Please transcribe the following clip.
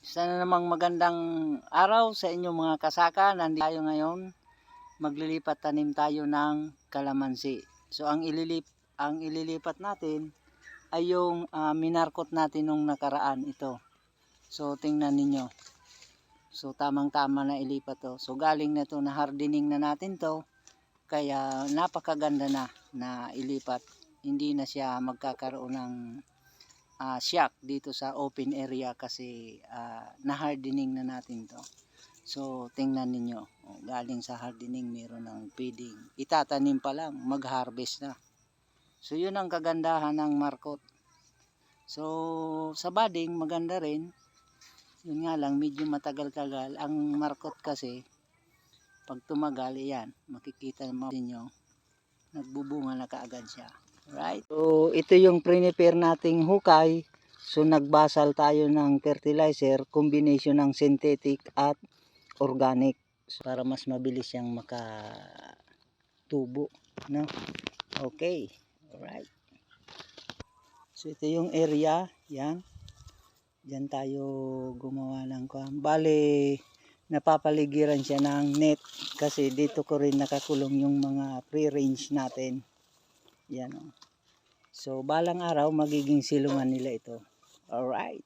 Sana namang magandang araw sa inyong mga kasaka. Nandito tayo ngayon. Maglilipat tanim tayo ng kalamansi. So ang ililipat natin ay yung minarkot natin nung nakaraan ito. So tingnan ninyo. So tamang-tama na ilipat to. So galing na to, na hardening na natin to. Kaya napakaganda na ilipat. Hindi na siya magkakaroon ng shock dito sa open area kasi na-hardening na natin to. So tingnan ninyo, galing sa hardening meron ng feeding. Itatanim pa lang, mag-harvest na. So yun ang kagandahan ng markot. So sa budding maganda rin. Yun nga lang, medyo matagal-tagal. Ang markot kasi pag tumagal, yan, makikita niyo nagbubunga na kaagad siya. Right? So ito yung prepare nating hukay. So nagbasal tayo ng fertilizer, combination ng synthetic at organic, so, para mas mabilis siyang makatubo, no? Okay. Alright. So ito yung area, yan. Diyan tayo gumawa ng bale, napapaligiran siya ng net kasi dito ko rin nakakulong yung mga free-range natin. Yan, oh. So balang araw magiging silungan nila ito. Alright.